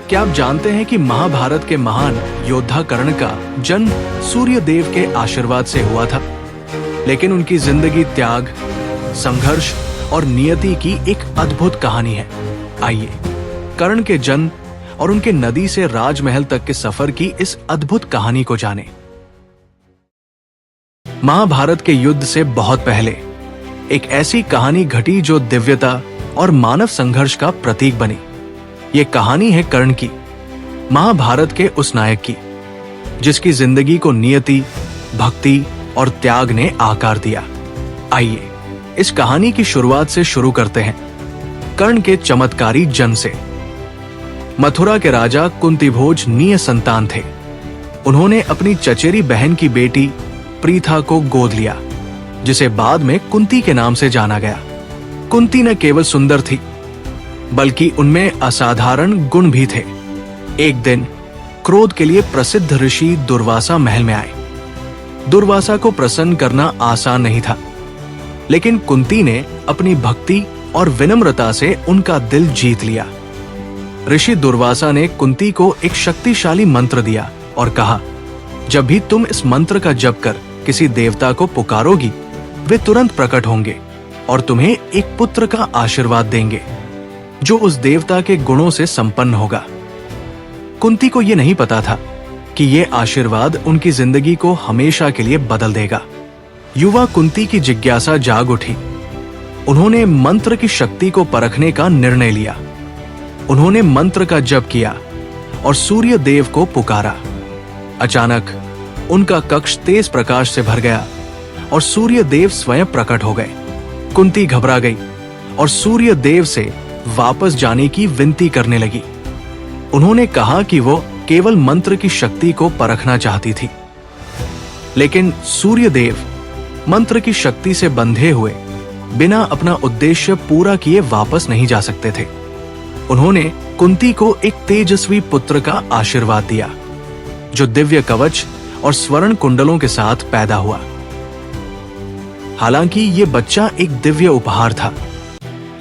क्या आप जानते हैं कि महाभारत के महान योद्धा कर्ण का जन्म सूर्य देव के आशीर्वाद से हुआ था? लेकिन उनकी जिंदगी त्याग, संघर्ष और नियति की एक अद्भुत कहानी है। आइए कर्ण के जन्म और उनके नदी से राजमहल तक के सफर की इस अद्भुत कहानी को जानें। महाभारत के युद्ध से बहुत पहले एक ऐसी कहानी घटी जो दिव्यता और मानव संघर्ष का प्रतीक बनी। ये कहानी है कर्ण की, महाभारत के उस नायक की जिसकी जिंदगी को नियति, भक्ति और त्याग ने आकार दिया। आइए इस कहानी की शुरुआत से शुरू करते हैं, कर्ण के चमत्कारी जन्म से। मथुरा के राजा कुंतीभोज निय संतान थे। उन्होंने अपनी चचेरी बहन की बेटी प्रीथा को गोद लिया, जिसे बाद में कुंती के नाम से जाना गया। कुंती न केवल सुंदर थी, बल्कि उनमें असाधारण गुण भी थे। एक दिन क्रोध के लिए प्रसिद्ध ऋषि दुर्वासा महल में आए। दुर्वासा को प्रसन्न करना आसान नहीं था, लेकिन कुंती ने अपनी भक्ति और विनम्रता से उनका दिल जीत लिया। ऋषि दुर्वासा ने कुंती को एक शक्तिशाली मंत्र दिया और कहा, जब भी तुम इस मंत्र का जप कर किसी देवता को पुकारोगी, वे तुरंत प्रकट होंगे और तुम्हें एक पुत्र का आशीर्वाद देंगे जो उस देवता के गुणों से संपन्न होगा। कुंती को यह नहीं पता था कि यह आशीर्वाद उनकी जिंदगी को हमेशा के लिए बदल देगा। युवा कुंती की जिज्ञासा जाग उठी। उन्होंने मंत्र की शक्ति को परखने का निर्णय लिया। उन्होंने मंत्र का जप किया और सूर्य देव को पुकारा। अचानक उनका कक्ष तेज प्रकाश से भर गया और सूर्य देव स्वयं प्रकट हो गए। कुंती घबरा गई और सूर्य देव से वापस जाने की विनती करने लगी। उन्होंने कहा कि वो केवल मंत्र की शक्ति को परखना चाहती थी, लेकिन सूर्य देव मंत्र की शक्ति से बंधे हुए बिना अपना उद्देश्य पूरा किए वापस नहीं जा सकते थे। उन्होंने कुंती को एक तेजस्वी पुत्र का आशीर्वाद दिया, जो दिव्य कवच और स्वर्ण कुंडलों के साथ पैदा हुआ। हालांकि ये बच्चा एक दिव्य उपहार था,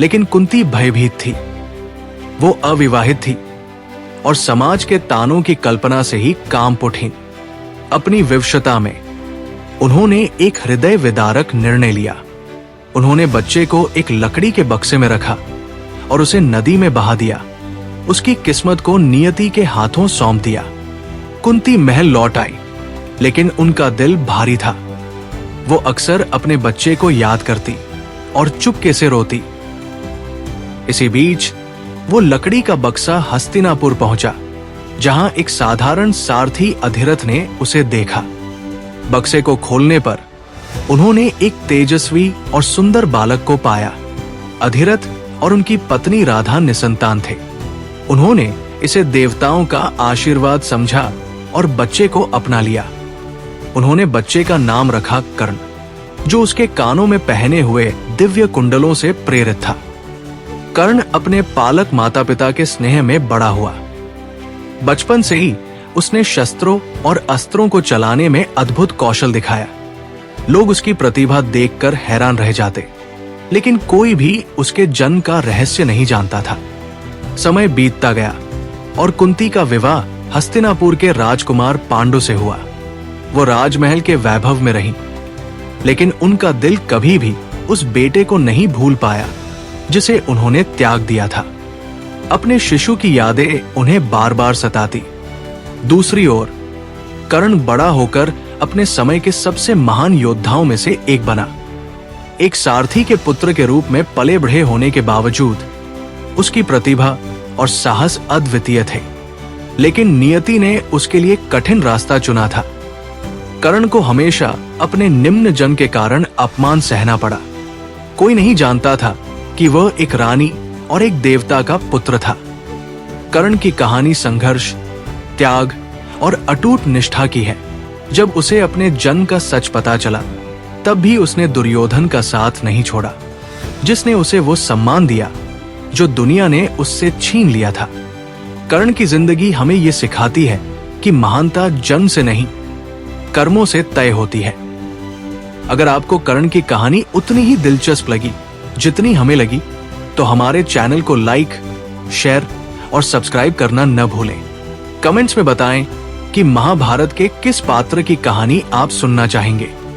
लेकिन कुंती भयभीत थी। वो अविवाहित थी और समाज के तानों की कल्पना से ही कांप उठी। अपनी विवशता में उन्होंने एक हृदय विदारक निर्णय लिया। उन्होंने बच्चे को एक लकड़ी के बक्से में रखा और उसे नदी में बहा दिया। उसकी किस्मत को नियति के हाथों सौंप दिया। कुंती महल लौट आई, लेकिन उनका दिल भारी था। वो अक्सर अपने बच्चे को याद करती और चुपके से रोती। इसी बीच वो लकड़ी का बक्सा हस्तिनापुर पहुंचा, जहां एक साधारण सारथी अधिरथ ने उसे देखा। बक्से को खोलने पर उन्होंने एक तेजस्वी और सुंदर बालक को पाया। अधिरथ और उनकी पत्नी राधा निसंतान थे। उन्होंने इसे देवताओं का आशीर्वाद समझा और बच्चे को अपना लिया। उन्होंने बच्चे का नाम रखा कर्ण, जो उसके कानों में पहने हुए दिव्य कुंडलों से प्रेरित था। कर्ण अपने पालक माता पिता के स्नेह में बड़ा हुआ। बचपन से ही उसने शस्त्रों और अस्त्रों को चलाने में अद्भुत कौशल दिखाया। लोग उसकी प्रतिभा देखकर हैरान रह जाते, लेकिन कोई भी उसके जन्म का रहस्य नहीं जानता था। समय बीतता गया और कुंती का विवाह हस्तिनापुर के राजकुमार पांडु से हुआ। वो राजमहल के वैभव में रही, लेकिन उनका दिल कभी भी उस बेटे को नहीं भूल पाया जिसे उन्होंने त्याग दिया था। अपने शिशु की यादें उन्हें बार बार सताती। दूसरी ओर कर्ण बड़ा होकर अपने समय के सबसे महान योद्धाओं में से एक बना। एक सारथी के पुत्र के रूप में पले बढ़े होने के बावजूद उसकी प्रतिभा और साहस अद्वितीय थे, लेकिन नियति ने उसके लिए कठिन रास्ता चुना था। कर्ण को हमेशा अपने निम्न जन्म के कारण अपमान सहना पड़ा। कोई नहीं जानता था कि वह एक रानी और एक देवता का पुत्र था। कर्ण की कहानी संघर्ष, त्याग और अटूट निष्ठा की है। जब उसे अपने जन्म का सच पता चला, तब भी उसने दुर्योधन का साथ नहीं छोड़ा, जिसने उसे वो सम्मान दिया जो दुनिया ने उससे छीन लिया था। कर्ण की जिंदगी हमें ये सिखाती है कि महानता जन्म से नहीं, कर्मों से तय होती है। अगर आपको कर्ण की कहानी उतनी ही दिलचस्प लगी जितनी हमें लगी, तो हमारे चैनल को लाइक, शेयर और सब्सक्राइब करना न भूलें। कमेंट्स में बताएं कि महाभारत के किस पात्र की कहानी आप सुनना चाहेंगे।